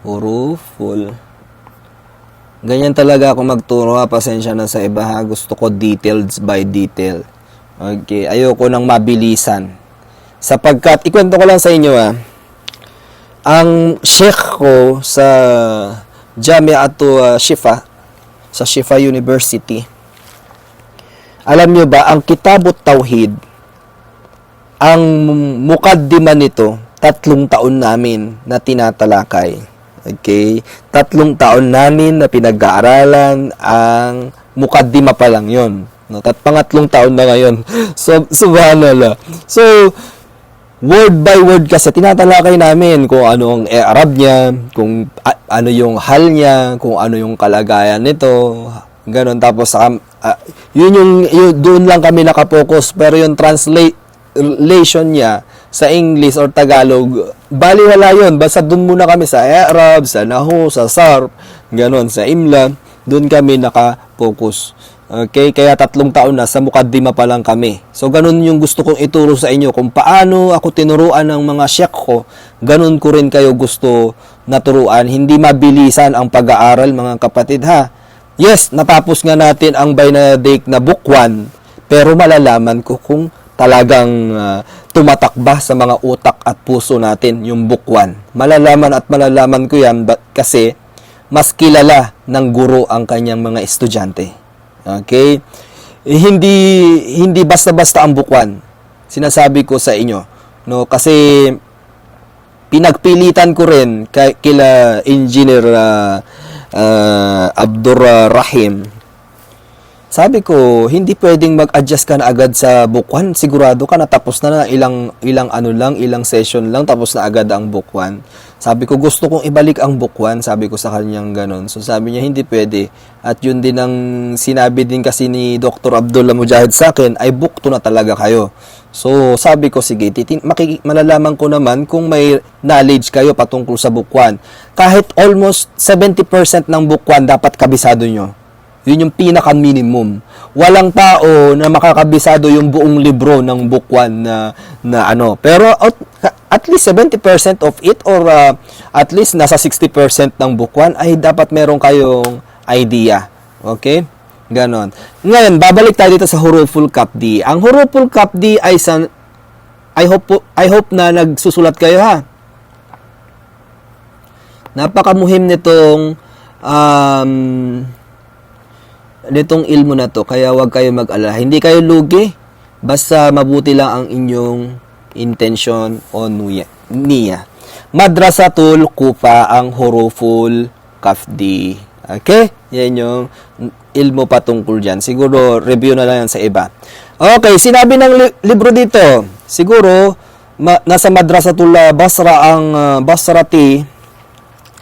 Huruful. Ganyan talaga ako magturo, ha. Pasensya na sa iba, ha. Gusto ko details by detail. Okay, ayoko nang mabilisan. Sapagkat, ikwento ko lang sa inyo, ha. Ang sheikh ko sa Jami'atu Shifa, sa Shifa University, alam nyo ba, ang Kitabut Tauhid, ang mukaddima nito, 3 taon namin na tinatalakay. Okay? 3 taon namin na pinag-aaralan ang mukaddima pa lang yon. No? Pangatlong taon na ngayon. So, subhanallah. So, word by word kasi tinatalakay namin kung ano ang i'rab niya, kung ano yung hal niya, kung ano yung kalagayan nito, ganon. Tapos, yun doon lang kami nakapokus. Pero yung translation niya sa English or Tagalog, bali wala yun. Basta doon muna kami sa i'rab, sa nahu, sa sarf, ganon, sa imla. Doon kami nakapokus. Okay? Kaya 3 taon na, sa mukaddima pa lang kami. So, ganun yung gusto kong ituro sa inyo. Kung paano ako tinuruan ng mga sheikh ko, ganun ko rin kayo gusto naturuan. Hindi mabilisan ang pag-aaral, mga kapatid, ha? Yes, natapos nga natin ang Benedict na book 1, pero malalaman ko kung talagang tumatak ba sa mga utak at puso natin yung book 1. Malalaman at malalaman ko yan kasi mas kilala ng guro ang kanyang mga estudyante. Okay? Hindi basta-basta ang book 1. Sinasabi ko sa inyo, no? Kasi pinagpilitan ko rin kila Engineer Abdur Rahim. Sabi ko, hindi pwedeng mag-adjust ka na agad sa book 1. Sigurado ka na tapos na ilang session lang, tapos na agad ang book 1. Sabi ko, gusto kong ibalik ang book 1. Sabi ko sa kanyang ganun. So sabi niya, hindi pwede. At yun din ang sinabi din kasi ni Dr. Abdullah Mujahid sa akin, ay book 2 na talaga kayo. So sabi ko, sige, malalaman ko naman kung may knowledge kayo patungkol sa book 1. Kahit almost 70% ng book 1 dapat kabisado nyo. Yun yung pinaka-minimum. Walang tao na makakabisado yung buong libro ng book 1 na ano. Pero at least 70% of it or at least nasa 60% ng book 1 ay dapat meron kayong idea. Okay? Ganon. Ngayon, babalik tayo dito sa Huruful Kapdi. Ang Huruful Kapdi ay I hope na nagsusulat kayo, ha. Napakamuhim nitong ilmu na to, kaya wag kayo mag-alala. Hindi kayo lugi, basta mabuti lang ang inyong intention o niya. Madrasatul Kufa ang Huruful Kafdi. Okay? Yan yung ilmu patungkol dyan. Siguro, review na lang yan sa iba. Okay, sinabi ng libro dito, siguro, nasa Madrasatul Basra ang Basrati,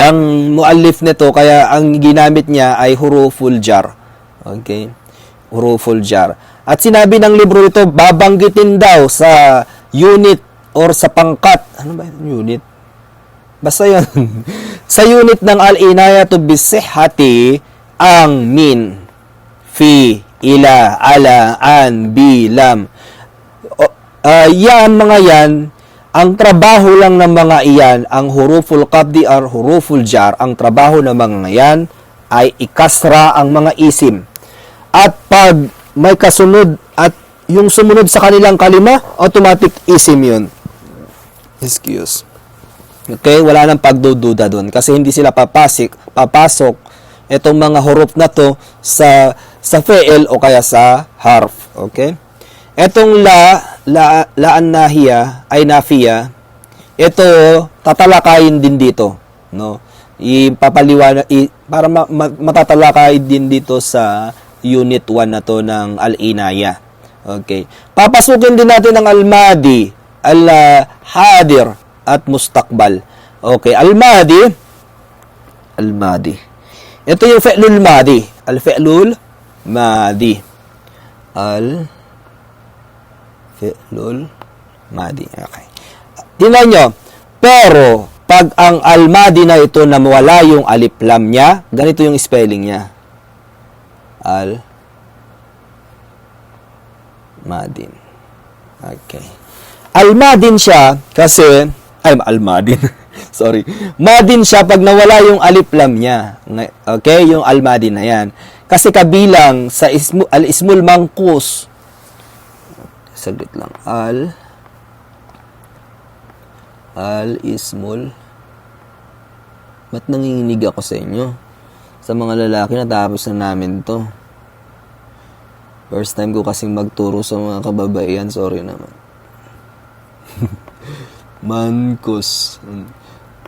ang muallif nito, kaya ang ginamit niya ay Huruful Jar. Okay? Huruful Jar. At sinabi ng libro ito, babanggitin daw sa unit or sa pangkat. Ano ba yung unit? Basta yun. Sa unit ng Al-Inayatu Bisihhati ang min, fi, ila, ala, an, bi, lam. Yan, mga yan, ang trabaho lang ng mga iyan, ang Huruful Qabdi or Huruful Jar, ang trabaho ng mga yan ay ikasra ang mga isim. At pag may kasunod at yung sumunod sa kanilang kalima, automatic isim yun. Excuse. Okay? Wala nang pagdududa doon. Kasi hindi sila papasok itong mga huruf na to sa fi'il o kaya sa harf. Okay? Etong laan nahiya ay nafiya, ito tatalakayin din dito. No? Para matatalakay din dito sa Unit 1 na to ng Al-Inaya. Okay. Papasukin din natin ang Al-Madi, Al-Hadir, at Mustaqbal. Okay. Al-Madi. Ito yung Fi'lul Madi. Al-Fi'lul Madi. Al-Fi'lul Madi. Okay. Tingnan nyo. Pero, pag ang Al-Madi na ito na mawala yung alif lam niya, ganito yung spelling niya. Al-Madin. Okay. Al-Madin siya kasi, Al-Madin. Sorry. Madin siya pag nawala yung alif lam niya. Okay? Yung al-madin na yan. Kasi kabilang sa al-ismul mangkus. Saglit lang. Al-ismul. Ba't nanginginig ako sa inyo? Sa mga lalaki, natapos na namin to. First time ko kasing magturo sa mga kababaihan. Sorry naman. Mankus.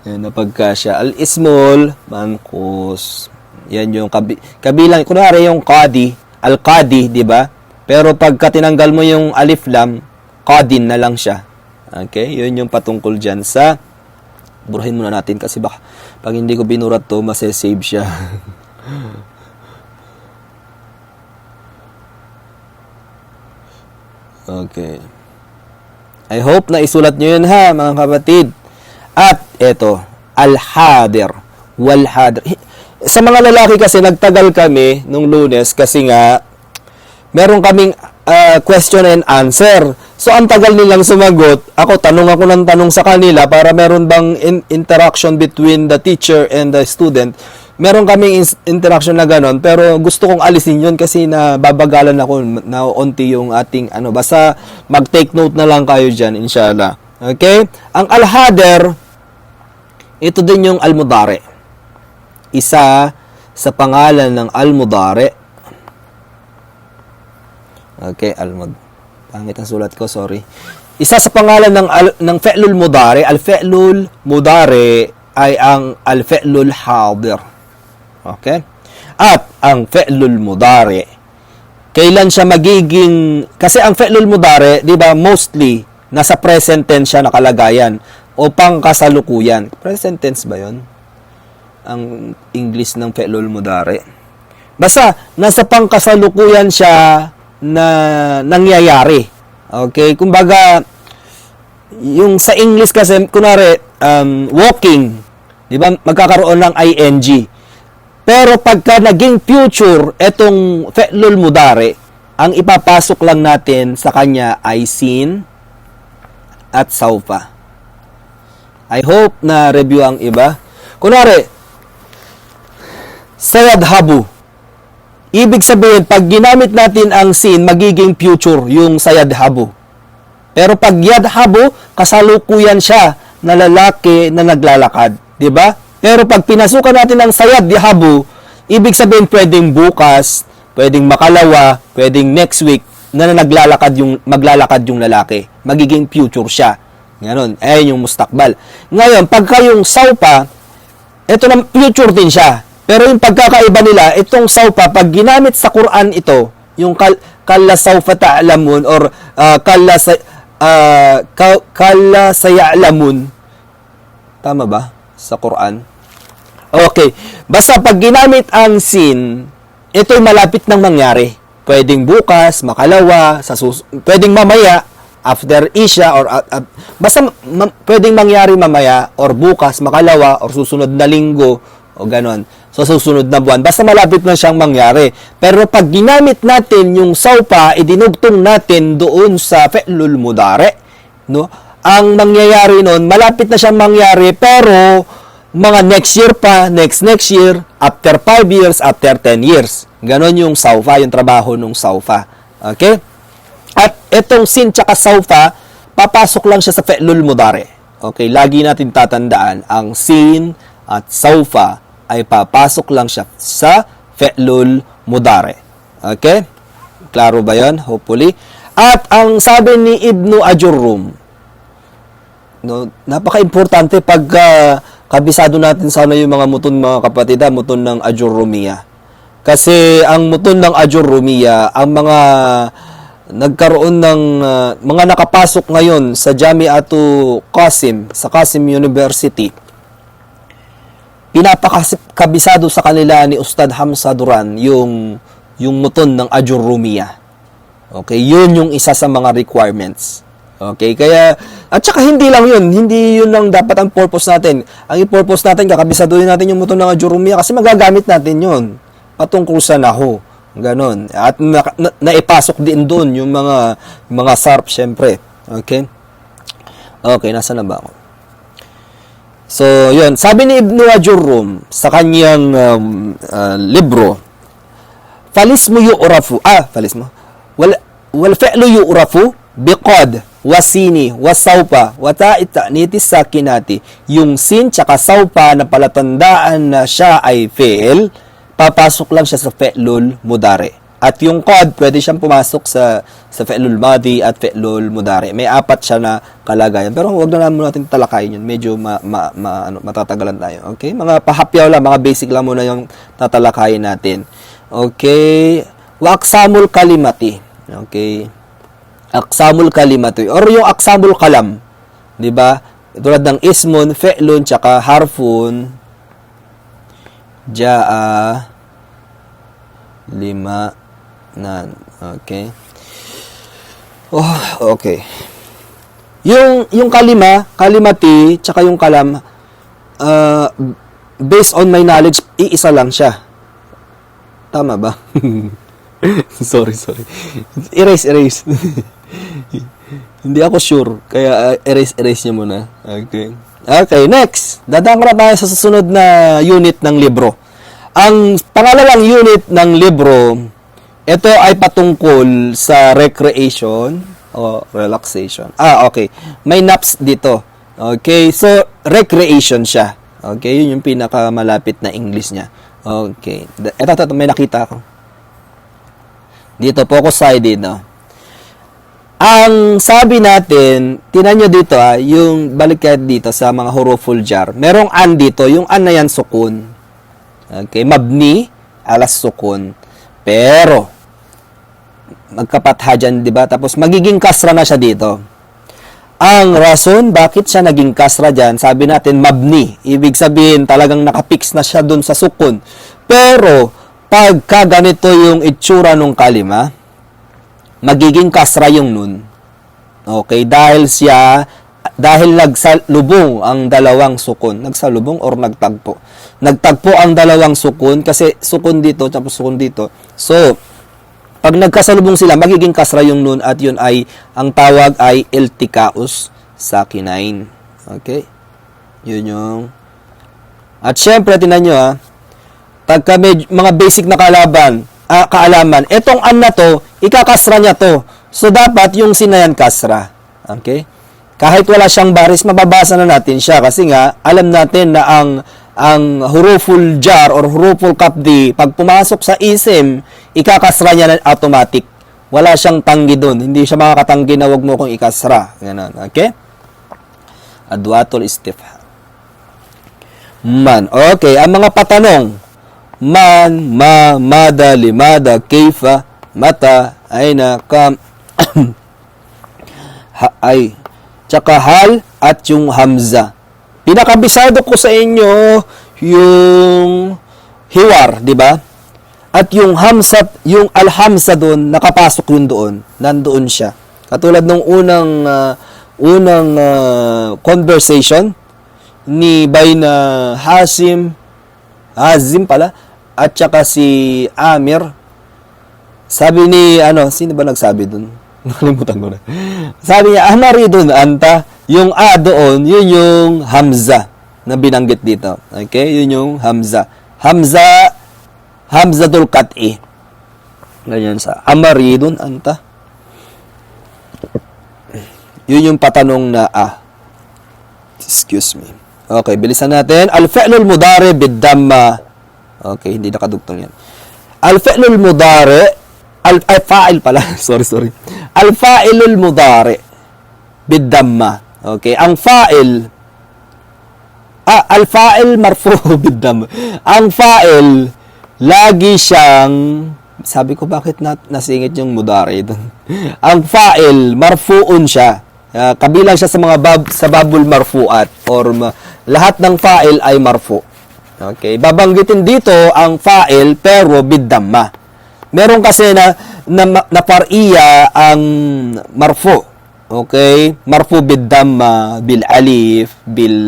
Yan, napagkasya. Al-ismul, mankus. Yan yung kabilang. Kunwari yung qadi, al-qadi, di ba? Pero pagka tinanggal mo yung alif lam, qadin na lang siya. Okay? Yun yung patungkol dyan sa burahin muna natin kasi baka pag hindi ko binurat to, masesave siya. Okay. I hope na isulat nyo yun ha, mga kapatid. At eto, al-hadir, wal-hadir. Sa mga lalaki kasi nagtagal kami nung Lunes kasi nga meron kaming question and answer. So, ang tagal nilang sumagot. Ako ako ng tanong sa kanila para meron bang interaction between the teacher and the student. Meron kaming interaction na ganon, pero gusto kong alisin yun kasi nababagalan ako na onti yung ating basta mag-take note na lang kayo dyan, inshallah. Okay? Ang al-hadir, ito din yung al-mudari. Isa sa pangalan ng al-mudari. Okay, pangit ang sulat ko, sorry. Isa sa pangalan ng fi'lul mudari, al-fi'lul mudari ay ang al-fi'lul hadir. Okay? At ang fi'lul mudari, kailan siya magiging, kasi ang fi'lul mudari, di ba, mostly nasa present tense siya nakalagayan o pangkasalukuyan. Present tense ba 'yon? Ang English ng fi'lul mudari. Basta nasa pangkasalukuyan siya na nangyayari. Okay? Kumbaga, yung sa English kasi, kunwari, walking, di ba, magkakaroon ng ing. Pero pagka naging future, etong fi'lul mudari, ang ipapasok lang natin sa kanya ay seen at sawfa. I hope na review ang iba. Kunwari, sayadhabu. Ibig sabihin, pag ginamit natin ang sin, magiging future yung sayadhabu. Pero pag yadhabu, kasalukuyan siya na lalaki na naglalakad. Diba? Pero pag pinasukan natin ang sayadhabu, ibig sabihin pwedeng bukas, pwedeng makalawa, pwedeng next week, na maglalakad yung lalaki. Magiging future siya. Ganon. Ayun yung mustakbal. Ngayon, pagka yung sawpa, ito na future din siya. Pero yung pagkakaiba nila, itong sawfa, pag ginamit sa Quran ito, yung kalla sawfa ta'lamun or kalla saya'lamun. Tama ba? Sa Quran? Okay. Basta pag ginamit ang sin, ito'y malapit nang mangyari. Pwedeng bukas, makalawa, pwedeng mamaya, after Isha, or basta pwedeng mangyari mamaya, or bukas, makalawa, or susunod na linggo, o ganon. So, susunod na buwan. Basta malapit na siyang mangyari. Pero pag ginamit natin yung sawpa, idinugtong natin doon sa fi'lul mudari, no? Ang mangyayari noon, malapit na siyang mangyari, pero mga next year pa, next year, after 5 years, after 10 years. Ganon yung sawfa, yung trabaho ng sawfa. Okay? At itong sin tsaka sawfa, papasok lang siya sa fi'lul mudari. Okay? Lagi natin tatandaan, ang sin at sawfa ay papasok lang siya sa fi'lul mudari. Okay? Klaro ba yon? Hopefully. At ang sabi ni Ibnu Ajurrum, no, napaka-importante pag kabisado natin sana yung mga muton, mga kapatid, muton ng Ajurrumiya. Kasi ang muton ng Ajurrumiya, ang mga nagkaroon ng mga nakapasok ngayon sa Jami'atu Qasim, sa Qasim University, pinapakabisado sa kanila ni Ustad Hamza Duran yung muton ng Ajurrumiya. Okay, yun yung isa sa mga requirements. Okay, kaya at saka hindi lang yun, hindi yun lang dapat ang purpose natin. Ang i-purpose natin, kakabisaduhin natin yung muton ng Ajurrumiya kasi magagamit natin yun patungkol sa nahu. Ganon. At naipasok din doon yung mga sarp, syempre. Okay? Okay, nasa na ba ako? So, yun. Sabi ni Ibn Ajurum sa kanyang libro, falismu yu'rafu, falismu, wal fi'lu yu'rafu biqad, wasini, wasawpa, wata'it ta'nitis sakinati. Yung sin tsaka sawpa na palatandaan na siya ay fi'l, papasok lang siya sa fi'lul mudari. At yung qad, pwede siyang pumasok sa fi'lul madi at fi'lul mudari. May 4 siya na kalagayan. Pero huwag na naman natin talakayin yun. Medyo matatagalan tayo. Okay? Mga pahapyaw lang, mga basic lang muna yung tatalakayin natin. Okay? Wa aksamul kalimati. Okay? Aksamul kalimati. Or yung aksamul kalam. Diba? Tulad ng ismun, fi'lun, tsaka harfun, ja'a, lima, nan. Okay. Oh, okay. Yung kalimati, tsaka yung kalam, based on my knowledge, iisa lang siya. Tama ba? sorry. Erase. Hindi ako sure. Kaya erase niyo muna. Okay. Okay, next. Dadaan na tayo sa susunod na unit ng libro. Ang pangalawang unit ng libro, ito ay patungkol sa recreation o relaxation. Okay. May naps dito. Okay, so recreation siya. Okay, yun yung pinakamalapit na English niya. Okay. Ito, may nakita ako. Dito, focus sided, no? Ang sabi natin, tinan nyo dito, yung balik kayo dito sa mga huruful jar. Merong an dito, yung an na yan sukun. Okay, mabni, alas sukun. Pero, magkapatha dyan, di ba? Tapos, magiging kasra na siya dito. Ang rason, bakit siya naging kasra dyan, sabi natin, mabni. Ibig sabihin, talagang nakapix na siya dun sa sukun. Pero, pagka ganito yung itsura ng kalima, magiging kasra yung nun. Okay, dahil nagsalubong ang dalawang sukun. Nagsalubong or nagtagpo? Nagtagpo ang dalawang sukun kasi sukun dito tapos sukun dito. So, pag nagkasalubong sila, magiging kasra yung nun at yun ay, ang tawag ay iltikaus sakinain. Okay? Yun yung... At syempre, tinan nyo pagka mga basic na kaalaman, etong an na to, ikakasra niya to. So, dapat yung sinayan kasra. Okay? Kahit wala siyang baris, mababasa na natin siya kasi nga, alam natin na ang huruful jar or huruful kapdi, pag pumasok sa isim, ikakasra niya na automatic. Wala siyang tanggi doon. Hindi siya makakatanggi na wag mo kong ikasra. Ganun. Okay? Adwatul istifham. Man. Okay. Ang mga patanong. Man, ma, mada, limada, kaifa, mata, aina, kam, ay, tsaka hal, at yung hamza. Pinakabisado ko sa inyo yung hiwar, di ba? At yung hamsa, yung alhamsa doon, nakapasok yun doon. Nandoon siya. Katulad nung unang conversation ni Bayna Hazim pala, at saka si Amir. Sabi ni, sino ba nagsabi doon? Nakalimutan ko na. Sabi niya, Amari doon, anta, yung A doon, yun yung Hamza na binanggit dito. Okay? Yun yung Hamza. Hamzatul Qat'i. Ganyan sa Amari doon, anta. Yun yung patanong na Excuse me. Okay, bilisan natin. Al-fi'lul mudari bid-damma. Okay, hindi nakadugtong yan. Al-fi'lul mudari, al-fa'il pala. sorry. Al-fa'ilul mudari bid-damma. Okay, ang fa'il, al-fa'il marfu bid-damma. Ang fa'il, lagi siyang, sabi ko bakit nasingit yung mudari doon. Ang fa'il, marfuun siya. Kabilang siya sa mga sa babul marfuat or lahat ng fa'il ay marfu. Okay, babanggitin dito ang fa'il pero bid-damma. Meron kasi na par'iya ang marfu. Okay? Marfu bid-damma, bil alif, bil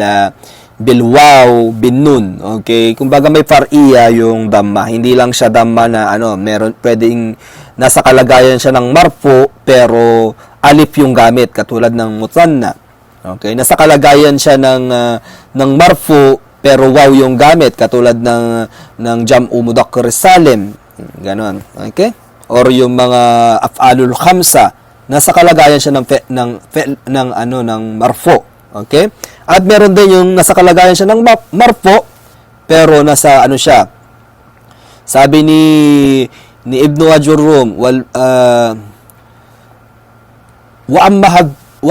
waw, bin nun. Okay? Kumbaga may par'iya yung damma. Hindi lang siya damma na meron pwedeng nasa kalagayan siya ng marfu pero alif yung gamit katulad ng mutanna. Okay, nasa kalagayan siya ng marfu pero waw yung gamit katulad ng jam'u mudhakkar salim. Ganon. Okay? Or yung mga af'alul khamsa, nasa kalagayan siya ng marfu. Okay? At meron din yung nasa kalagayan siya ng marfu pero nasa siya. Sabi ni Ibnu Ajurrum wa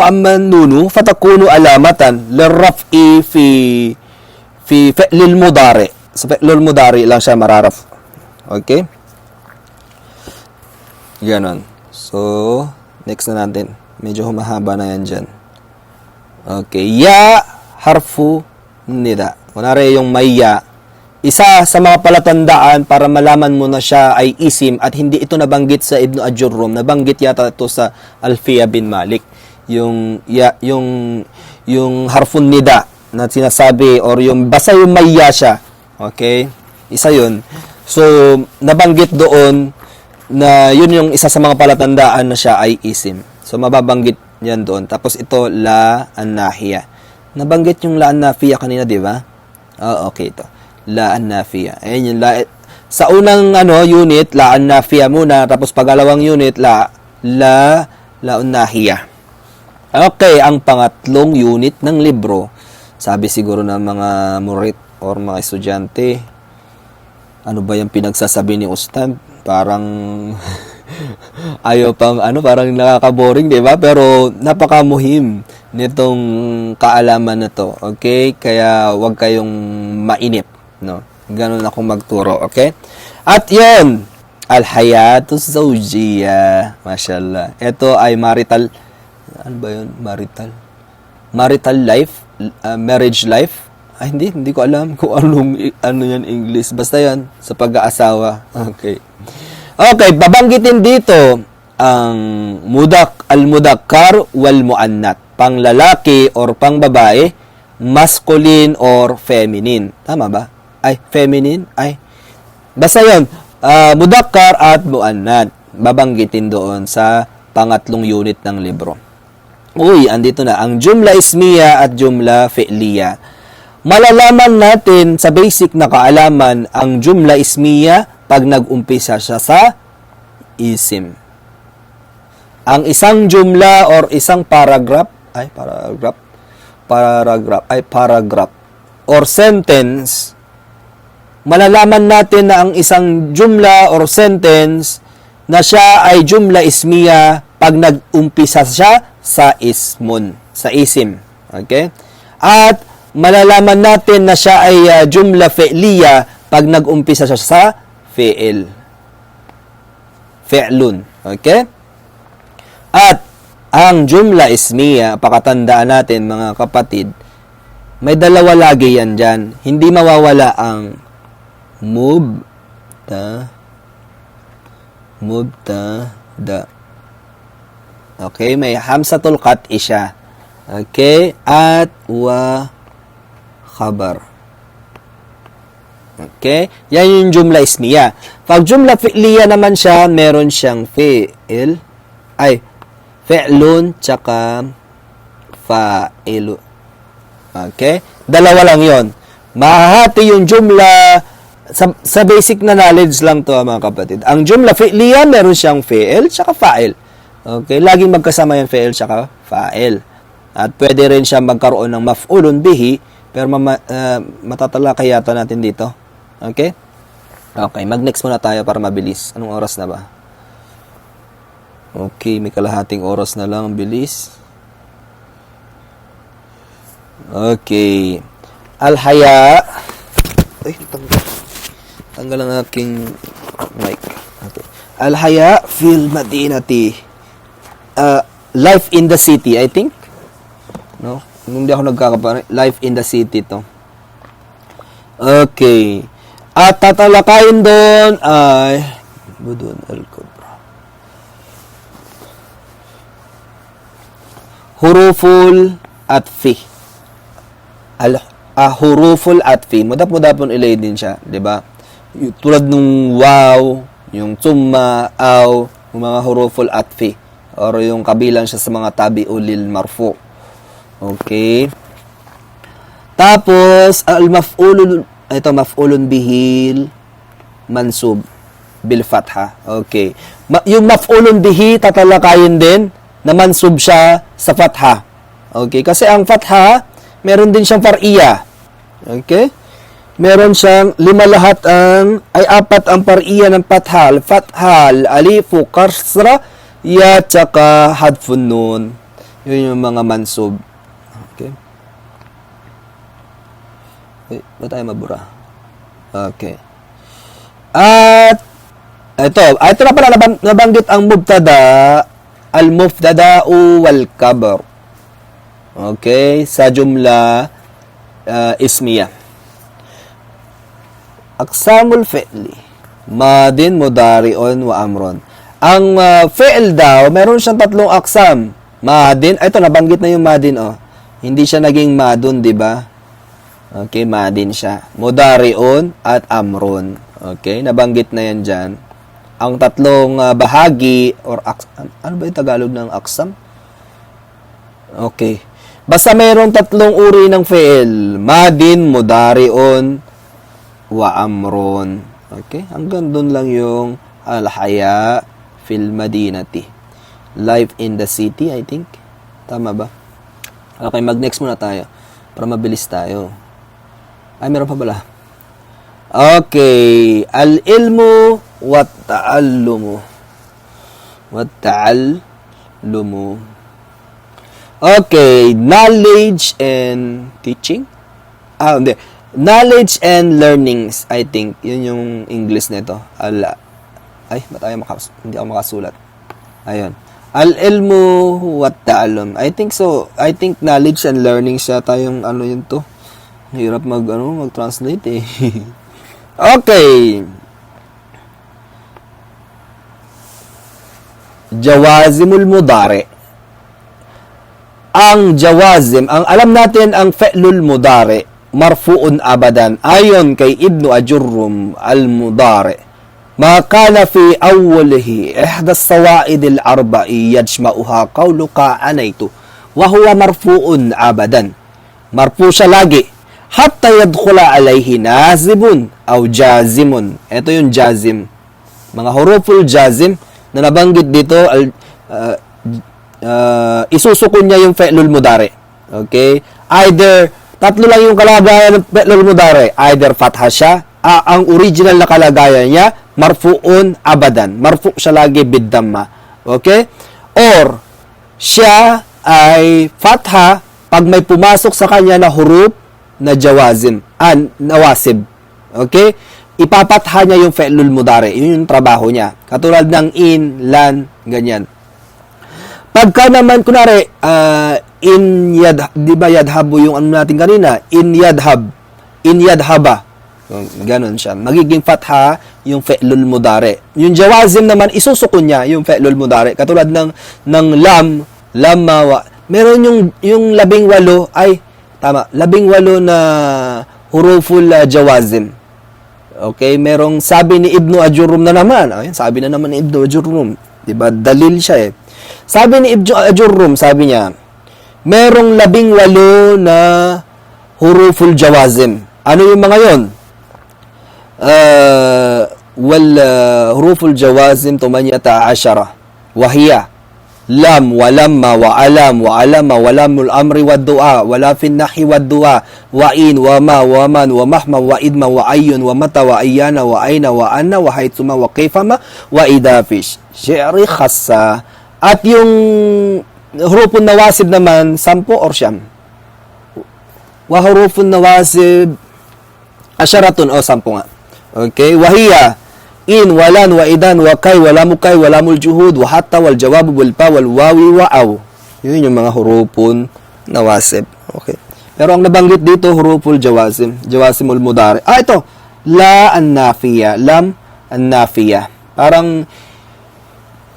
amma nunu fatakunu alamatan lirraf'i fi fi'lil mudari. Sa fi'lil mudari lang siya mararaf. Okay? Ganon. So, next na natin. Medyo humahaba na yan dyan. Okay. Ya harfu nida. Kunwari yung may ya. Isa sa mga palatandaan para malaman mo na siya ay isim at hindi ito nabanggit sa Ibnu Ajurrum. Nabanggit yata ito sa Alfiya bin Malik. Yung harfun nida na sinasabi or yung basta yung may ya siya. Okay? Isa yun. So, nabanggit doon na yun yung isa sa mga palatandaan na siya ay isim. So, mababanggit yan doon. Tapos ito, la an-nahiya. Nabanggit yung la an-nafiya kanina, di ba? Oh, okay ito. La an-nafiya. Ayan yung la. Sa unang unit, la an-nafiya muna. Tapos pagalawang unit, la an-nahiya. Okay, ang pangatlong unit ng libro, sabi siguro ng mga murit or mga estudyante, ano ba yung pinagsasabi ni Ustad? Parang ayaw pang parang nakaka-boring, 'di ba? Pero napakamuhim nitong kaalaman na to. Okay? Kaya wag kayong mainip, no? Ganun ako magturo, okay? At 'yon, al-hayatu zawjiyya. Mashallah. Ito ay marital, ano ba 'yun? Marital life, marriage life. Ay, hindi ko alam kung ano yan English. Basta yan, sa pag-aasawa. Okay. Okay, babanggitin dito ang al-mudakkar wal muannat. Pang lalaki or pang babae, masculine or feminine. Tama ba? Ay, feminine? Ay. Basta yun, mudakkar at muannat. Babanggitin doon sa pangatlong unit ng libro. Uy, andito na. Ang jumla ismiya at jumla fi'liya. Malalaman natin sa basic na kaalaman ang jumla ismiya pag nag-umpisa siya sa isim. Ang isang jumla or isang paragraph or sentence, malalaman natin na ang isang jumla or sentence na siya ay jumla ismiya pag nag-umpisa siya sa ismun, sa isim. Okay? At malalaman natin na siya ay jumla fi'liya pag nag-umpisa siya sa fi'il. Fi'lun. Okay? At ang jumla ismiya, pakatandaan natin mga kapatid, may dalawa lagi yan dyan. Hindi mawawala ang mubtada. Okay? May hamsatul qat'i siya. Okay? At khabar. Okay? Yan yung jumla ismiya. Pag jumla fi'liya naman siya, meron siyang fi'il, fi'lun, tsaka fa'ilu. Okay? Dalawa lang yon. Mahahati yung jumla, sa basic na knowledge lang to mga kapatid. Ang jumla fi'liya, meron siyang fi'il, tsaka fa'il. Okay? Laging magkasama yung fi'il, tsaka fa'il. At pwede rin siya magkaroon ng maf'ulun bihi, pero matatalakay yata natin dito. Okay? Okay, mag-next muna tayo para mabilis. Anong oras na ba? Okay, may kalahating oras na lang. Bilis. Okay. Al-haya. Ay, tanggal ang aking mic. Okay. Al-haya fil madinati. Life in the city, I think. No? Hindi ako nagkakapare. Life in the city to. Okay. At tatalakayin doon ay Budun al-Kubra. Huruful atfi. Huruful atfi. Mudap-mudapon ilay din siya. Diba? Tulad nung wow, yung tumma, aw, yung mga huruful atfi. Or yung kabilang siya sa mga tabi'ulil marfu. Okay. Tapos, al-maf'ulun, ito, maf'ulun bihil mansub bil fatha. Okay. Yung maf'ulun bihi, tatalakayin din na mansub siya sa fatha. Okay. Kasi ang fatha, meron din siyang far'iya. Okay. Meron siyang 5 lahat ay 4 ang far'iya ng fatha. Fathal, alifu, kasra, ya, tsaka hadfun nun. Yun yung mga mansub. Okay. Ba tayo mabura? Okay. At ito na pala nabanggit ang mubtada, al-mubtada'u wal khabar. Okay, sa jumla ismiyah. Aqsamul fi'li, madin, mudari'un, wa amrun. Ang fi'l daw, meron siyang 3 aksam. Madin, ito nabanggit na yung madin, oh. Hindi siya naging madun, di ba? Okay, madin siya. Mudari'un at amrun. Okay, nabanggit na yan dyan. Ang 3 bahagi, or ano ba yung Tagalog ng aksam? Okay. Basta mayroong 3 uri ng fi'l. Madin, mudari'un, wa amrun. Okay, hanggang doon lang yung al-haya fil madinati. Life in the city, I think. Tama ba? Okay, mag-next muna tayo para mabilis tayo. Ay, meron pa pala. Okay. Al-ilmu wa ta'allumu. Wa ta'allumu. Okay. Knowledge and teaching. Hindi. Knowledge and learnings, I think. Yun yung English nito. Hindi ako makasulat. Ayun. Al-ilmu wa ta'allum. I think so. I think knowledge and learning siya tayong yun to. Hirap mag-translate eh. Okay. Jawazimul mudari. Ang jawazim, alam natin ang fi'lul mudari, marfu'un abadan. Ayon kay Ibnu Ajurrum al-mudari. ما كان في أوله إحدى الصوائد الأربع يجمعها قولك عنيت وهو مرفوع أبدا مرفوع siya lagi حتى يدخل عليه نازب أو جازم. Ito yung jazim, mga huruful jazim na nabanggit dito. Isusukon niya yung fi'lul mudari. Okay, either 3 lang yung kalagayan ng fi'lul mudari, either fatha siya, ang original na kalagayan niya marfu'un abadan. Marfu' siya lagi bid-damma. Okay? Or, siya ay fatha pag may pumasok sa kanya na huruf na jawazim, nawasib. Okay? Ipapatha niya yung fi'lul mudari. Yun yung trabaho niya. Katulad ng in, lan, ganyan. Pagka naman, kunwari, in yadhab, di ba yadhabu yung natin kanina? In yadhab. In yadhaba. Ganon siya. Magiging fatha yung fi'lul mudari. Yung jawazim naman, isusukon niya yung fi'lul mudari. Katulad ng lam, lamawa. Meron yung 18, ay, tama, 18 na huruful jawazim. Okay, merong sabi ni Ibnu Ajurrum na naman. Ayun, sabi na naman ni Ibnu Ajurrum. Diba? Dalil siya eh. Sabi ni Ibnu Ajurrum, sabi niya, merong 18 na huruful jawazim. Ano yung mga yon? Huruful jawazim 18 wahiya lam wa lamma wa alam wa alama wa lamul amri wa du'a wa la fin nahi wa du'a wa in wa ma wa man wa mahma wa idma wa ayyun wa mata wa ayyana wa aina wa anna wa haythuma wa kayfama wa idafish syi'ri khassa. At yung hurufun nawasib naman 10 or siyam. Wa hurufun nawasib asyaratun o 10 nga. Okay, wahiya in walan wa idan wa kay wala mukay wala mul juhud wa hatta wal jawab wal pa wal wawi wa aw. Yun yung mga hurufun nawasib. Okay. Pero ang nabanggit dito huruful jawazim, jawazimul mudari. Ito, la an-nafiya, lam an-nafiya. Parang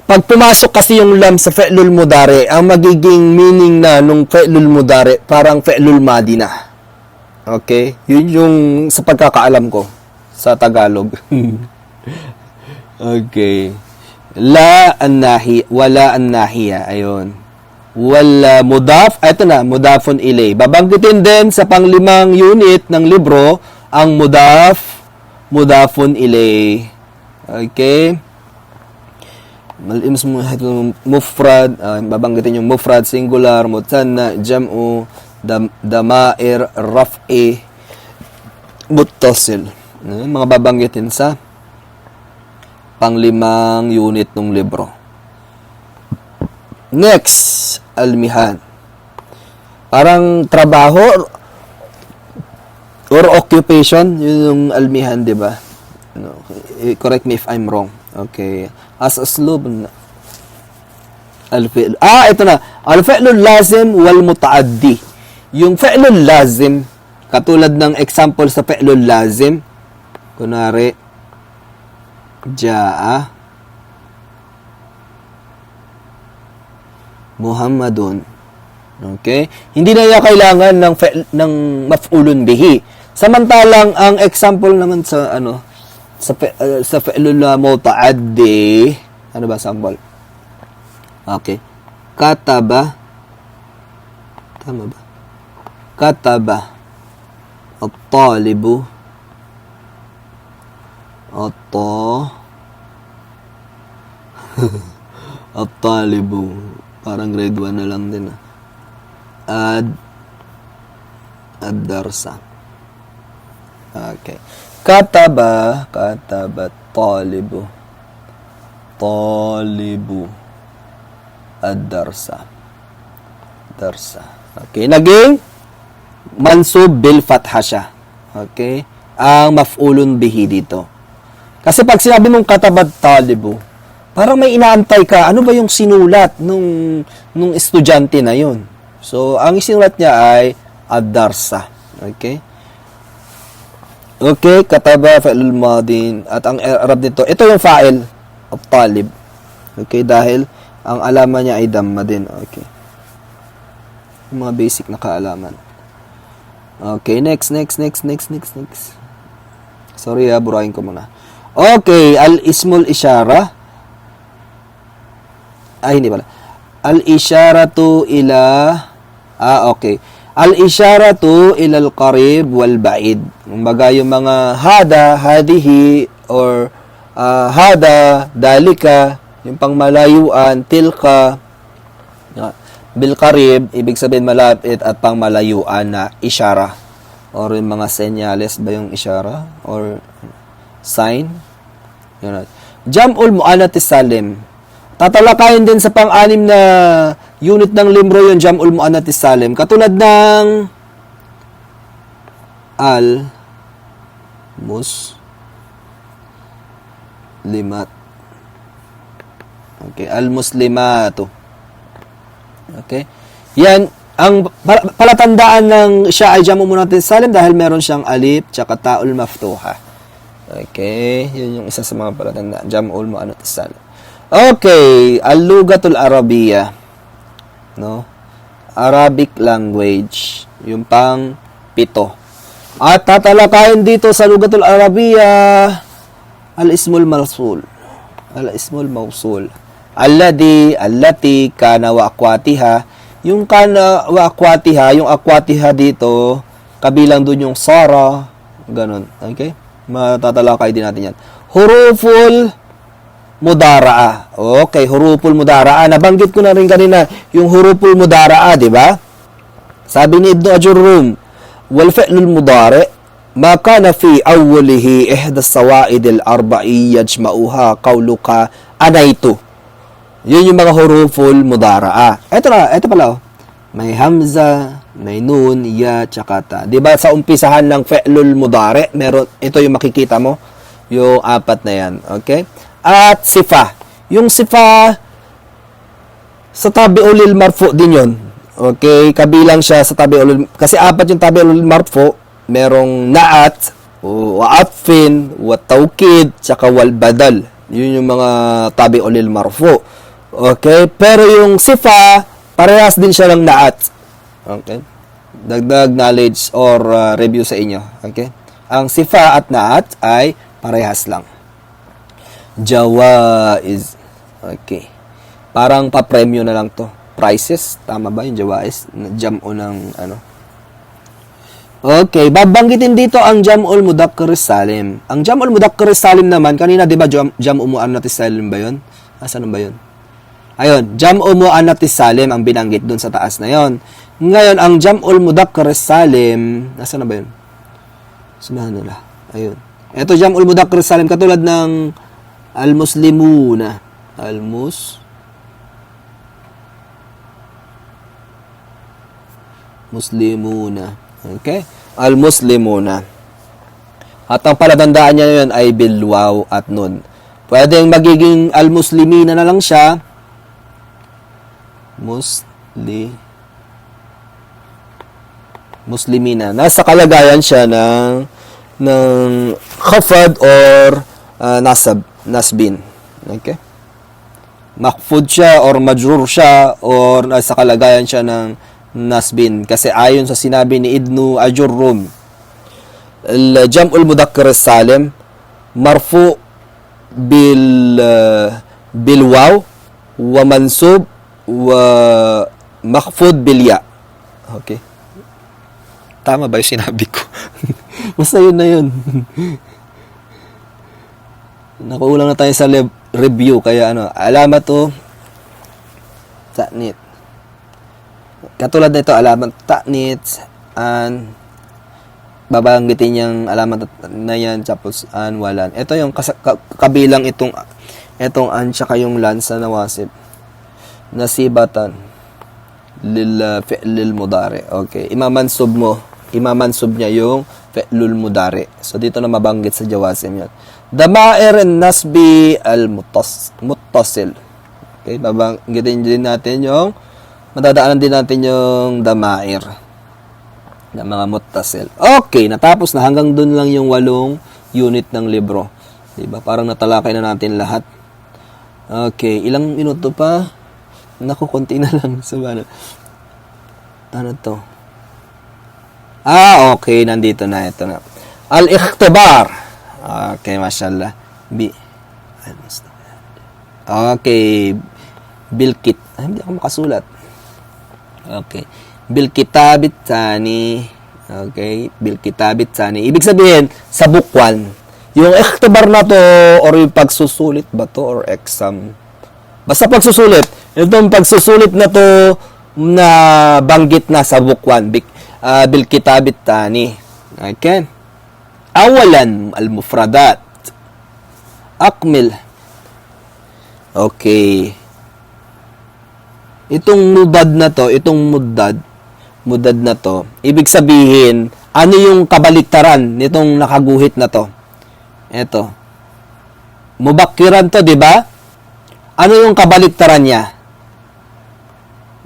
pag pumasok kasi yung lam sa fi'lul mudari, ang magiging meaning na nung fi'lul mudari parang fi'lul madi na. Okay? Yun yung sa pagkakaalam ko sa Tagalog. Okay. La an-nahi, wala an-nahiya. Ayun. wal mudaf, ito na, mudafun ilay. Babanggitin din sa panglimang unit ng libro ang mudafun ilay. Okay? Mufrad, babanggitin yung mufrad, singular, mutanna, jam'u, damair, raf'i, muttasil. Mga babanggitin sa panglimang unit ng libro. Next, almihan. Parang trabaho or occupation, yun yung almihan, di ba? Correct me if I'm wrong. Okay. As uslub al-fi'l. Ito na. Al-fi'lul lazim wal muta'addi. Yung fi'lul lazim, katulad ng example sa fi'lul lazim, kunwari, ja'a Muhammadun. Okay? Hindi na niya kailangan ng maf'ulun bihi. Samantalang ang example naman sa sa fi'lul muta'addi, ano ba sample? Okay. Kataba. Tama ba? Kataba at-talibu at-talibu. Parang grade 1 na lang din. Ad-darsa. Okay. Kataba talibu ad-darsa. Okay. Naging mansub bil fatha siya. Okay. Ang maf'ulun bihi dito. Kasi pag sinabi mong katabat talibu, parang may inaantay ka, ano ba yung sinulat nung estudyante na yun? So, ang sinulat niya ay ad-darsa. Okay? Okay, kataba, fa'ilul madin. At ang Arab nito, ito yung fa'il, at-talib. Okay, dahil ang alaman niya ay damma din. Okay. Yung mga basic na kaalaman. Okay, next. Sorry burahin ko muna. Okay, al-ismul isyara. Hindi pala. Al-isyaratu ila okay. Al-isyaratu ila al-qarib wal ba'id. Kumbaga yung mga hada, hadihi or hada, dalika, yung pangmalayuan, tilka, bil qarib, ibig sabihin malapit at pangmalayuan na isyara. Or yung mga senyales ba yung isyara or sign? Yun. Jam'ul mu'annatis salim. Tatalakayin din sa pang-anim na unit ng libro yung Jam'ul Mu'annatis Salim. Katulad ng al-muslimat. Okay, al-muslimatu. Okay? Yan, ang palatandaan ng siya ay Jam'ul Mu'annatis Salim dahil meron siyang alif tsaka ta'ul maftuha. Okay, yun yung isa sa mga palatandaan. Jam'ul Mu'annatis Salim. Okay, al-lugatul arabiyya. No? Arabic language. Yung pang 7. At tatalakayin dito sa lugatul arabiyya al-ismul mawsul. Al-ismul mawsul. Allati, kana wa akwatiha. Yung kana wa akwatiha, yung akwatiha dito, kabilang dun yung sara. Ganon. Okay? Matatalakay din natin yan. Huruful mudara'a. Okay, huruful mudara'a. Nabanggit ko na rin kanina yung huruful mudara'a, di ba? Sabi ni Ibn Ajurrum, wal fi'lul mudari' ma kana fi awwalihi ihda as-sawa'id al-arba'i yajma'uha qawluka anaitu. Yun yung mga huruful mudara'a. Ito pala. May hamza, may nun, ya, tsaka ta. Di ba sa umpisahan ng fi'lul mudari', meron, ito yung makikita mo, yung 4 na yan. Okay? At sifa. Yung sifa, sa tabi'ulil marfu din yun. Okay? Kabilang siya sa tabi'ulil. Kasi 4 yung tabi'ulil marfu. Merong na'at, wa'atfin, watawkid, tsaka wal badal. Yun yung mga tabi'ulil marfu. Okay? Pero yung sifa, parehas din siya ng na'at. Okay? Dagdag knowledge or review sa inyo. Okay? Ang sifa at na'at ay parehas lang. Jawaiz. Okay. Parang pa-premyo na lang to. prices. Tama ba yung jawais? Jam'u ng ano? Okay, babanggitin dito ang Jam'ul Mudhakkar Salim. Ang Jam'ul Mudhakkar Salim naman, kanina 'di ba Jam'u Muannathis Salim ba 'yon? Asan ba 'yon? Ayun, Jam'u Muannathis Salim ang binanggit dun sa taas na 'yon. Ngayon, ang Jam'ul Mudhakkar Salim, asan na ba 'yon? Subhanallah. Ayun. Ito Jam'ul Mudhakkar Salim katulad ng al-muslimuna. Muslimuna. Okay? Al-muslimuna. At ang palatandaan niya yun ay bilwaw at nun. Pwedeng magiging al-muslimina na lang siya. Muslimina. Nasa kalagayan siya ng khafad or nasbin. Okay? Makfud siya or majrur siya or nasa kalagayan siya ng nasbin. Kasi ayon sa sinabi ni Ibnu Ajurrum, al-Jam'ul Mudhakkar Salim marfu bil waw wa mansub wa makhfud bil ya. Okay. Tama ba yung sinabi ko? Basta yun na yun. Nakuulang na tayo sa review kaya alamat to ta'nit. Katulad nito, alamat ta'nit and babanggitin niyang alamat na yan tapos an walan. Ito yung kabilang itong an tsaka yung lan sa nawasib. Nasibatan lil mudari. Okay, imamansub niya yung fi'lul mudari. So dito na mabanggit sa jawasim yan. Dama'ir nasbi al-muttasil. Okay, babanggitin din natin yung matadaanan din natin yung dama'ir ng mga muttasil. Okay, natapos na. Hanggang dun lang yung 8 unit ng libro. Diba? Parang natalakay na natin lahat. Okay, ilang minuto pa? Naku, konti na lang. So, ano to? Okay. Nandito na. Ito na. Al-ikhtibar. Okay, mashallah. Okay. Bilkit. Hindi ako makasulat. Okay. Bilkitabit tani. Okay. Bilkitabit tani. Ibig sabihin, sa book 1, yung ikhtibar na to, or yung pagsusulit ba to, or exam. Basta pagsusulit. Itong pagsusulit na to, na banggit na sa book 1. Bilkitabit tani. Okay. Awalan, al-mufradat. Akmil. Okay. Itong mudad na to, mudad na to, ibig sabihin, ano yung kabaliktaran nitong nakaguhit na to? Ito. Mubakkiran to, di ba? Ano yung kabaliktaran niya?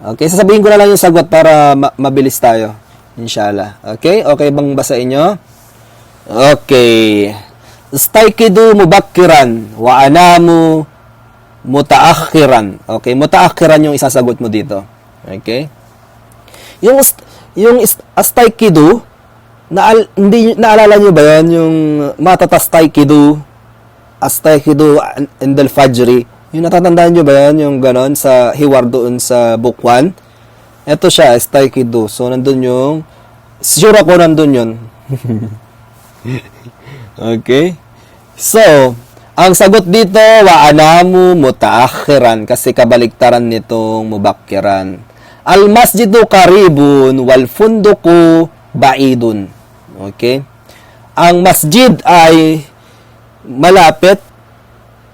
Okay, sasabihin ko na lang yung sagot para mabilis tayo. Inshallah. Okay? Okay bang basahin nyo? Okay. Staykidu mubakkiran wa anamu mutaakhiran. Okay, mutaakhiran yung isasagot mo dito. Okay? Yung astaykidu, hindi naalala niyo ba 'yan yung matatastaykidu, astaykidu indal fajri? Yung natatandaan niyo ba 'yan yung ganon sa hiwar doon sa book 1? Ito siya, astaykidu. So nandun yung sure ako nandun 'yon. Okay? So, ang sagot dito, wa anamu mutaakhiran kasi kabaliktaran nitong mubakkiran. Al-masjidu qaribun wal funduku ba'idun. Okay? Ang masjid ay malapit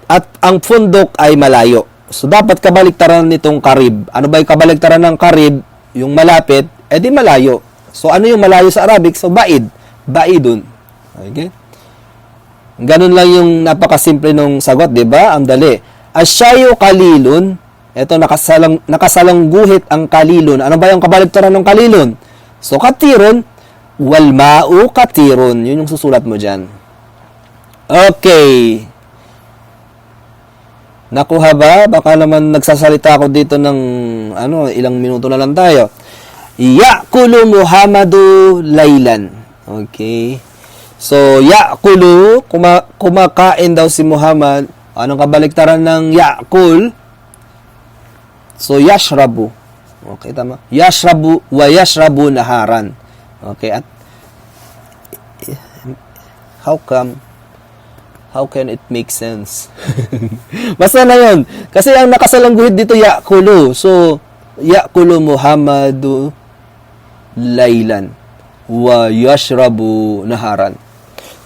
at ang fundok ay malayo. So, dapat kabaliktaran nitong qarib. Ano ba yung kabaliktaran ng qarib? Yung malapit, edi malayo. So, ano yung malayo sa Arabic? So, ba'id. Ba'idun. Okay? Ganun lang yung napakasimple nung sagot, di ba? Ang dali. Asyayu kalilun. Ito, nakasalang guhit ang kalilun. Ano ba yung kabaligtaran ng kalilun? So, katirun, wal ma'u katirun. Yun yung susulat mo dyan. Okay. Nakuha ba? Baka naman nagsasalita ako dito ng ilang minuto na lang tayo. Ya'kulu Muhammadu laylan. Okay. So, ya'kulu, kumakain daw si Muhammad. Anong kabaliktaran ng ya'kul? So, yashrabu. Okay, tama. Yashrabu wa yashrabu naharan. Okay, at how can it make sense? Basta na yun. Kasi ang nakasalangguhit dito, yakulu. So, yakulu Muhammadu laylan wa yashrabu naharan.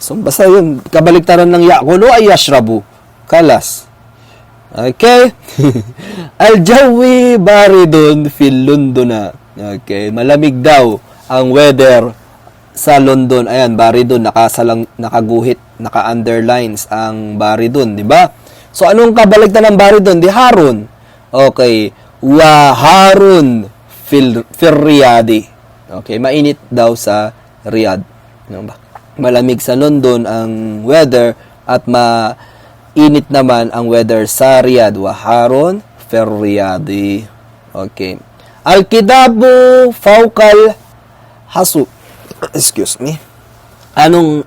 So, basta yun. Kabaliktaran ng yakulu ay yashrabu. Kalas. Okay? Al-jawi baridun fil Londona. Okay, malamig daw ang weather sa London. Ayan, baridun, nakaguhit, naka-underlines ang baridun, di ba? So, anong kabaligtaran ng baridun? Di harun. Okay, wa harun fil Riyadi. Okay, mainit daw sa Riyadh. Malamig sa London ang weather at mainit naman ang weather sa Riyadh. Wa harun fil Riyadi. Okay. Al-kitabu fawqal hasu. Excuse me. Ano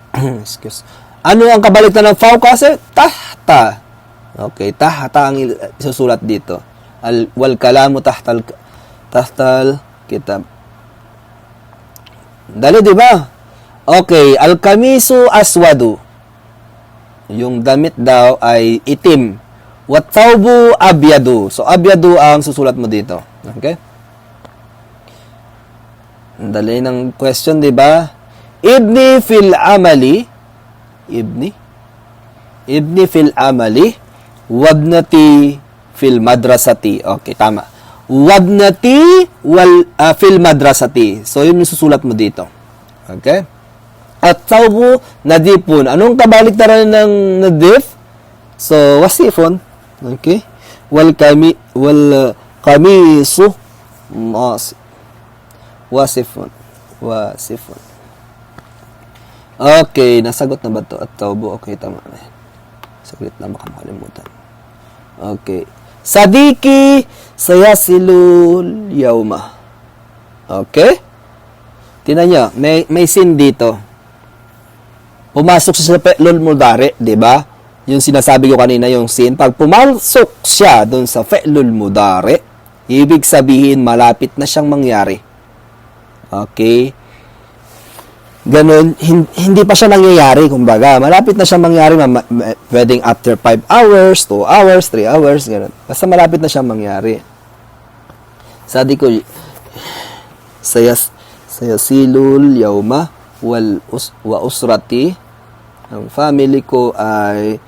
ang kabaligtaran ng fawqa? Kasi tahta. Okay, tahta ang isusulat dito. Wal kalamu tahtal kitab. Dali, di ba? Okay, al-kamisu aswadu. Yung damit daw ay itim. Wat thawbu abyadu. So, abyadu ang susulat mo dito. Okay? Dali ng question, di ba? Ibni fil amali. Ibni fil amali. Wabnati fil madrasati. Okay, tama. Wabnati fil madrasati. So, yun yung susulat mo dito. Okay? At thawbu nadipun. Anong kabaliktaran ng nadif? So, wasifun. Okay? Wal kamisu wasifun. Okay, nasagot na ba ito? At tawbo, okay, tama na yan. Saglit na, baka makalimutan. Okay. Sadiki sayasilul yauma. Okay? Tingnan nyo, may sin dito. Pumasok siya sa fe'lul mudari, di ba? Yung sinasabi ko kanina, yung sin. Pag pumasok siya dun sa fe'lul mudari, ibig sabihin, malapit na siyang mangyari. Okay? Ganun, hindi pa siya nangyayari, kumbaga. Malapit na siya mangyari, pwedeng after 5 hours, 2 hours, 3 hours, ganun. Basta malapit na siya mangyari. Sabi ko, sayasilul yauma wa usrati. Ang family ko ay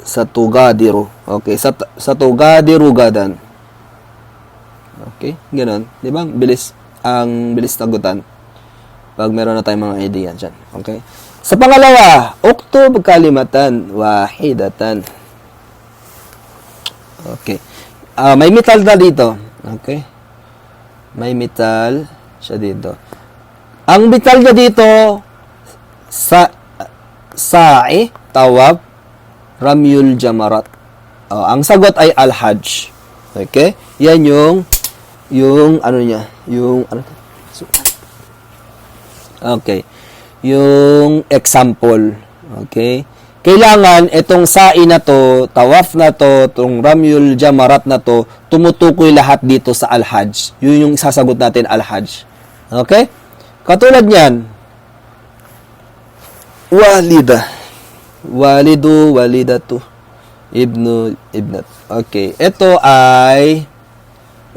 sa Tugadiru. Okay, sa Tugadiru gadan. Okay, ganun. Di ba? Ang bilis tagutan. Pag meron na tayong mga idea dyan. Okay? Sa pangalawa, uktub kalimatan wahidatan. Okay. May metal na dito. Okay? May metal siya dito. Ang metal niya dito, sa'i, tawab, ramyul jamarat. Ang sagot ay al-hajj. Okay? Yan yung ano niya, yung ano. Okay. Yung example. Okay? Kailangan itong sa'i na to, tawaf na to, itong ramyul jamarat na to, tumutukoy lahat dito sa al-hajj. Yun yung sasagot natin, al-hajj. Okay? Katulad niyan, walida. Walidu, walidatu. Ibnu, ibnat. Okay. Ito ay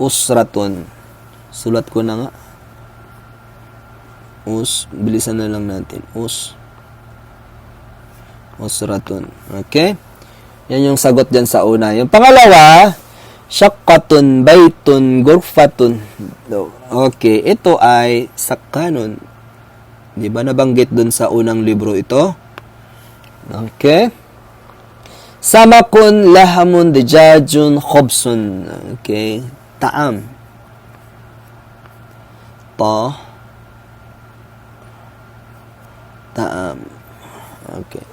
usratun. Sulat ko na nga. Bilisan na lang natin. Usratun. Okay? Yan yung sagot dyan sa una. Yung pangalawa, syaqqatun, baytun, gurfatun. Okay. Ito ay sakkanun. Di ba nabanggit dun sa unang libro ito? Okay. Samakun, lahamun, dijajun, khobsun. Okay. Taam. Taam. Okay.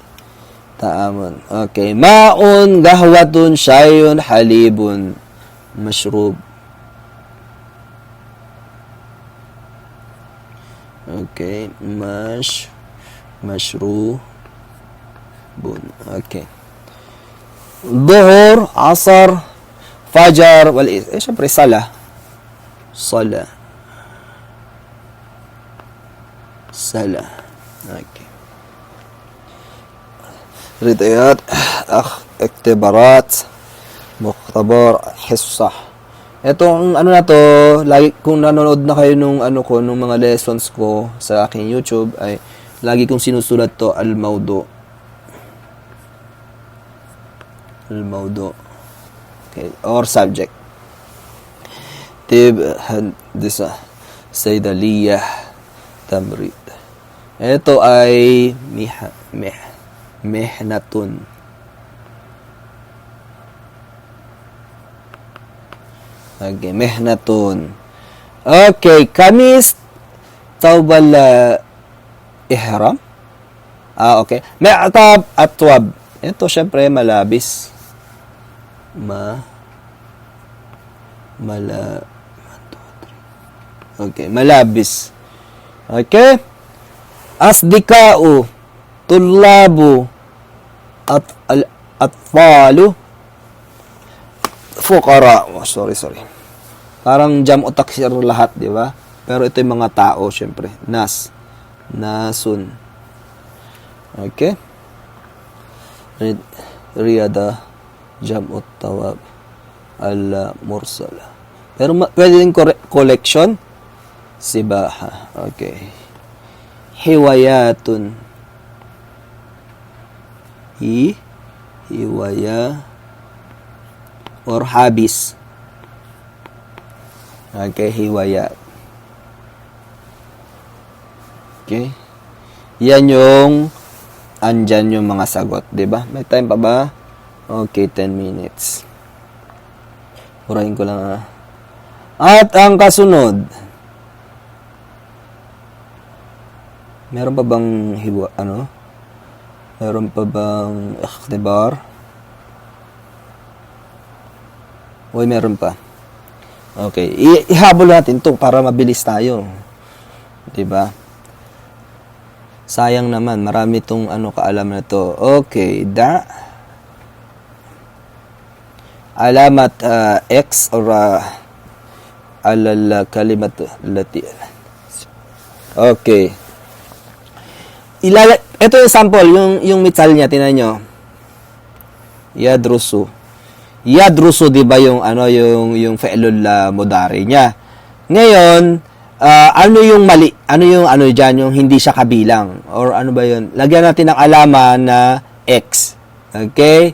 Taamun. Okay. Maun, gahwatun, syayun, halibun, mashrub. Okay. Mashrubun. Okay. Dhuhr, asar, fajar, syempre salah. Sala. Sala. Okay. Ridayat, iktibarat, mukhtabar, hissah. Etong ano na to, lagi kung nanonood na kayo nung nung mga lessons ko sa aking YouTube ay lagi kong sinusulat to al-mawdu. Al-mawdu. Okay, or subject. Tib handisa saydaliyah tamrid. Ito ay mihnatun. Okay, mihnatun. Okay, kamis tawbal ihram. Okay. Mi'tab atwab. Ito syempre malabis. Okay, malabis. Okay? Asdika'u, tullabu, atfalu, fuqara. Oh, sorry. Parang jam'u taksir lahat, di ba? Pero ito yung mga tao, syempre. Nasun. Okay? Riyada, jam'u tawab, al-mursala. Pero pwede din collection. Sibaha. Okay. Hiwayatun. Hiwaya. Or habis. Okay, hiwayat. Okay. Yan yung andyan yung mga sagot, 'di ba? May time pa ba? Okay, 10 minutes. Urahin ko lang. At ang kasunod, meron pa bang meron pa bang ikhtibar? Uy, meron pa. Okay, ihabol natin 'to para mabilis tayo. 'Di ba? Sayang naman, marami tong kaalam na 'to. Okay, alamat X or alal kalimat lati. Okay. Ito yung sample, yung mitsal niya, tinan nyo. Yadrusu. Yadrusu, di ba yung fi'lul mudari niya. Ngayon, ano yung mali? Ano yung dyan, yung hindi siya kabilang? Or ano ba yun? Lagyan natin ng alaman na X. Okay?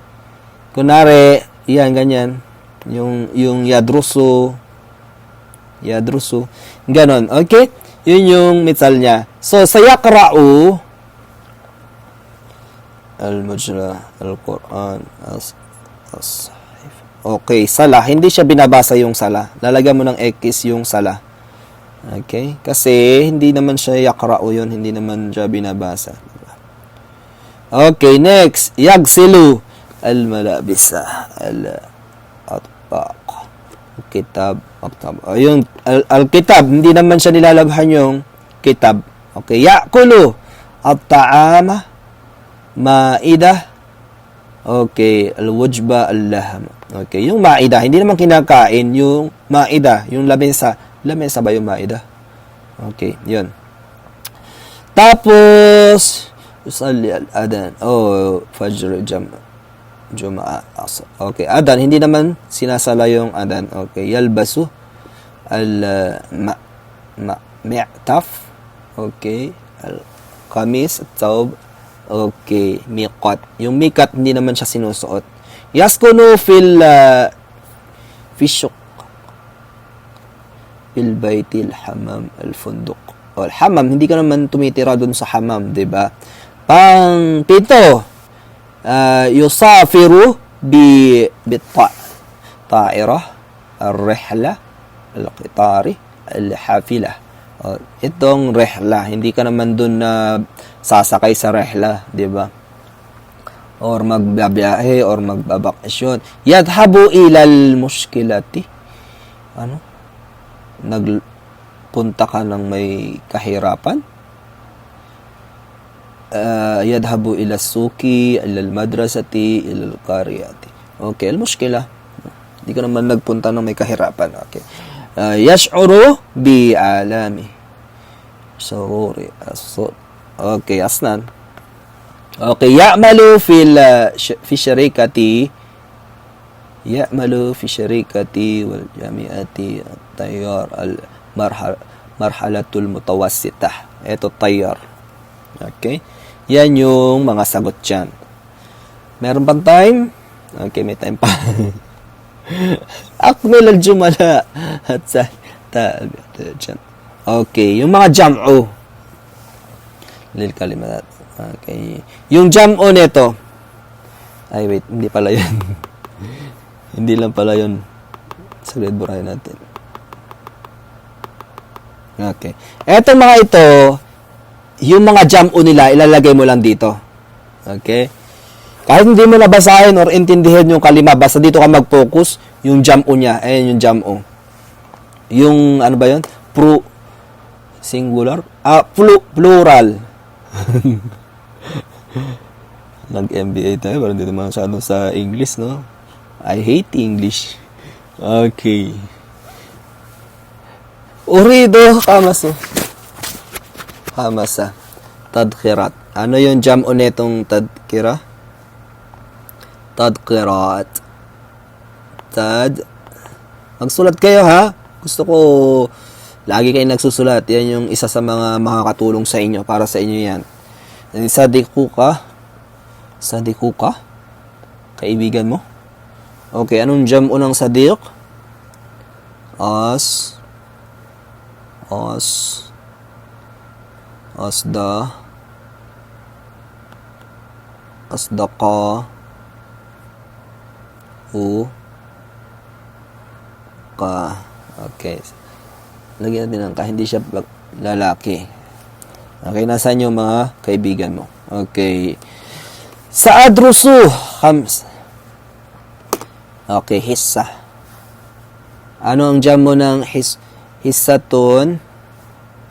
Kunwari, yan, ganyan. Yung yadrusu, ganon. Okay? Yun yung mitsal niya. So, sayakra'u al-mujra, al-Quran, as-sahif. Okay, sala. Hindi siya binabasa yung sala. Lalagyan mo ng X yung sala. Okay? Kasi, hindi naman siya yakra'u yun. Hindi naman siya binabasa. Okay, next. Yagsilu al-malabisa, al-atbaq. Kitab. Yung al-kitab, hindi naman siya nilalabhan yung kitab. Okay, ya'kulu at-ta'ama, ma'idah. Okay, al-wujba, al-laham. Okay, yung ma'idah, hindi naman kinakain yung ma'idah, yung lamesa. Lamesa ba yung ma'idah? Okay, yun. Tapos, usalli al-adan. Fajr, Juma'a, asr. Okay, adan, hindi naman sinasala yung adan. Okay, yalbasu al-mi'taf. Okay, al-qamis, at-tawb. Okay, miqat. Yung miqat, hindi naman siya sinusuot. Yaskunu fil baytil hamam al-funduq. O, hamam, hindi ka naman tumitira dun sa hamam, diba? Pang pito, yusafiru ta'ira al-rihla al-qitari al-hafila. Itong rihla, hindi ka naman dun na sasakay sa rihla, di ba? Or magbabiyahe or magbabakasyon. Yadhabu ilal mushkilati. Nagpunta ka ng may kahirapan? Yadhabu ila suki, ila madrasati, ila qaryati. Okay, al-mushkila. Hindi ka naman nagpunta ng may kahirapan. Okay. Yash'uru bi alami. Sururi. Okay, asnan. Okay, fi syarikati. Ya'malu fi syarikati wal jami'ati at-tayyar marhalatul mutawassitah. Ito tayyar. Okay? Yan yung mga sagot dyan. Meron bang time? Okay, may time pa. Akmil al-jumala at sa okay, yung mga jam'u lil kalimat. Okay. Yung jam'u nito. Ay, wait, hindi pala yun. Hindi lang pala yun. Saglit, burahin natin. Okay. Etong mga ito, yung mga jam'u nila, ilalagay mo lang dito. Okay? Kahit hindi mo nabasahin or intindihin yung kalima, basta dito ka mag-focus, yung jam'u niya. Ayan yung jam'u. Yung, ano ba yun? Singular? Plural. Nag-MBA tayo, parang dito masyado sa English, no? I hate English. Okay. Urido Hamasa. Tadkirat. Ano yung jam'u netong tadkira? Tadkirat. Magsulat kayo, ha? Gusto ko lagi kayong nagsusulat. Yan yung isa sa mga makakatulong sa inyo. Para sa inyo yan. Sadikuka. Kaibigan mo? Okay, anong jam'u ng sadiq? Asdaqa ka. Okay. Lagyan natin ng ka. Hindi siya lalaki. Okay, nasaan yung mga kaibigan mo? Okay. Sa adrusu, okay, hissa. Ano ang jam'u ng hissatun?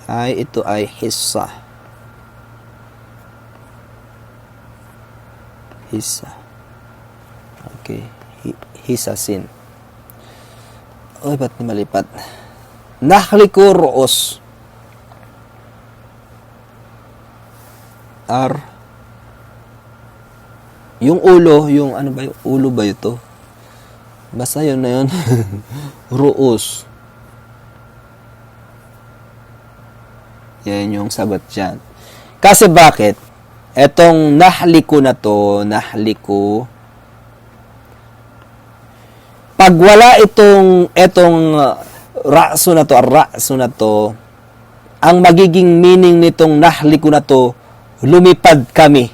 Ito ay hissa. Hissa. Okay. Hissasin. Oy, ba't malipat? Nahliku ru'us. Yung ulo, yung ano ba yung ulo ba ito? Basta yun na yun. Ru'us. Yan yung sagot dyan. Kasi bakit? Etong nahliku na to, pag wala itong ra'su na to, ang magiging meaning nitong nahliku na to, lumipad kami.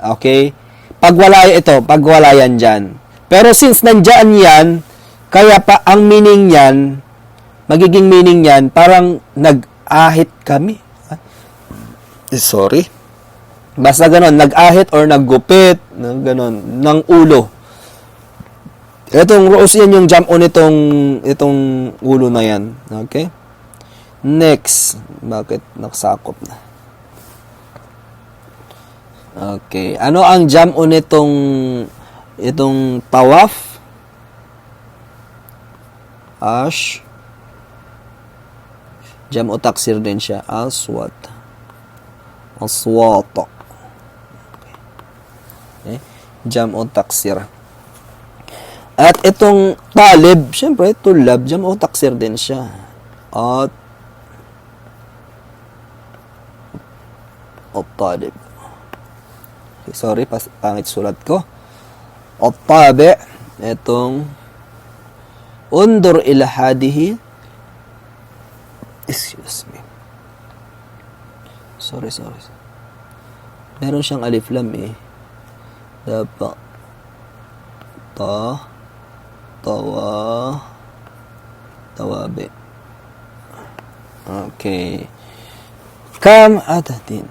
Okay? Pag wala yan dyan. Pero since nandyan yan, kaya pa ang meaning yan, magiging meaning yan, parang nag-ahit kami. Sorry. Basta ganon, nag-ahit or naggupit, ganon, ng ulo. Itong ru'us yan yung jam'u itong ulo na yan. Okay? Next. Bakit naksakop na? Okay. Ano ang jam'u itong tawaf? Jam'u taksir din siya. Aswat. Okay. Jam'u taksir. At itong talib, syempre, tulab, jam'u taksir din siya. At talib. Sorry, pangit sulat ko. At-tabi, itong undur ila hadihi. Excuse me. Sorry. Meron siyang alif lam eh. Dapat tawabi. Okay. Kam atatin.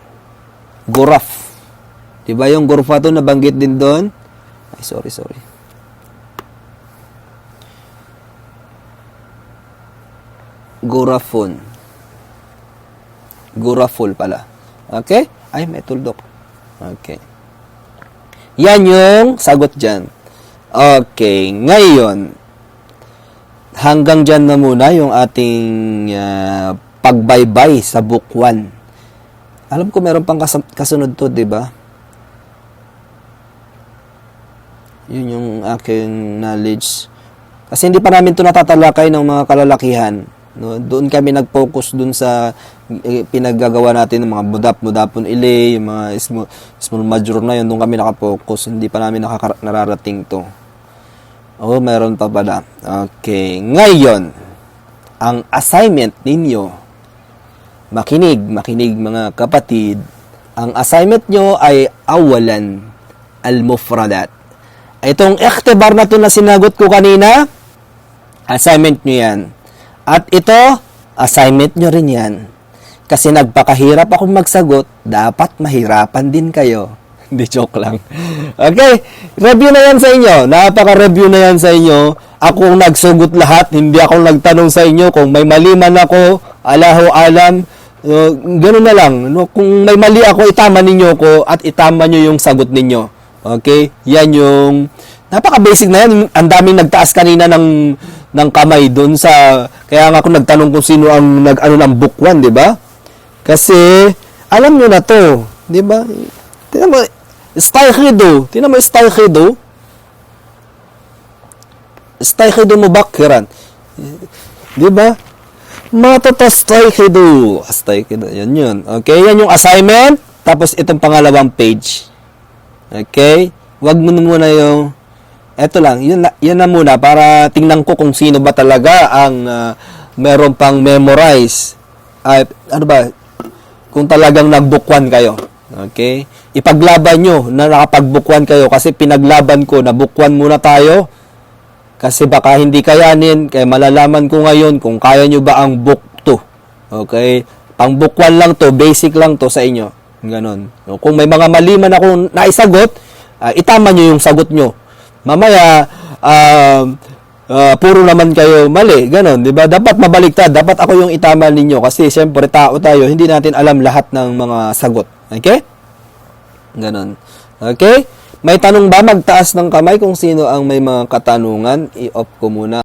Guraf. Diba yung gurfa to nabanggit din doon? Ay, sorry. Gurafun. Guraful pala. Okay? Ay, may tuldok. Okay. Yan yung sagot dyan. Okay. Ngayon, hanggang dyan na muna yung ating pagbaybay sa book 1. Alam ko meron pang kasunod to, di ba? Yun yung aking knowledge. Kasi hindi pa namin to natatalakay ng mga kalalakihan. No? Doon kami nag-focus doon sa pinaggagawa natin ng mga mudapon ilay, yung mga small major na yun. Doon kami nakapokus. Hindi pa namin nararating to. Oh, meron pa pala. Okay. Ngayon, ang assignment ninyo, makinig mga kapatid. Ang assignment nyo ay awalan al-mufradat. Itong ikhtibar na to na sinagot ko kanina, assignment nyo yan. At ito, assignment nyo rin yan. Kasi nagpakahirap akong magsagot, dapat mahirapan din kayo. Hindi, joke lang. Okay, review na yan sa inyo. Napaka-review na yan sa inyo. Ako nagsugot lahat, hindi ako nagtanong sa inyo. Kung may mali man ako, Allahu alam. Ganun na lang. No? Kung may mali ako, itama ninyo ko at itama nyo yung sagot ninyo. Okay? Yan yung napaka-basic na yan. Ang daming nagtaas kanina ng kamay doon sa kaya nga ako nagtanong kung sino ang nag-ano ng book 1, di ba? Kasi alam nyo na to, di ba? Tingnan mo, Stayhido. Tingnan mo, Stayhido. Stayhido mubakiran. Di ba? Matatastayhido. Stayhido. Yan yun. Okay? Yan yung assignment. Tapos itong pangalawang page. Okay? Wag mo na muna yung eto lang. Yun na muna para tingnan ko kung sino ba talaga ang meron pang memorize. Ano ba? Kung talagang nag-book 1 kayo. Okay? Ipaglaban nyo na nakapag-book 1 kayo kasi pinaglaban ko na book 1 muna tayo. Kasi baka hindi kayanin, kaya malalaman ko ngayon kung kaya nyo ba ang book 2. Okay? Pang book 1 lang to, basic lang to sa inyo. Ganon. Kung may mga mali man akong naisagot, itama nyo yung sagot nyo. Mamaya, puro naman kayo mali. Ganon, di ba? Dapat mabaliktad. Dapat ako yung itama ninyo kasi siyempre tao tayo, hindi natin alam lahat ng mga sagot. Okay? Ganon. Okay? May tanong ba? Magtaas ng kamay kung sino ang may mga katanungan. I-off ko muna.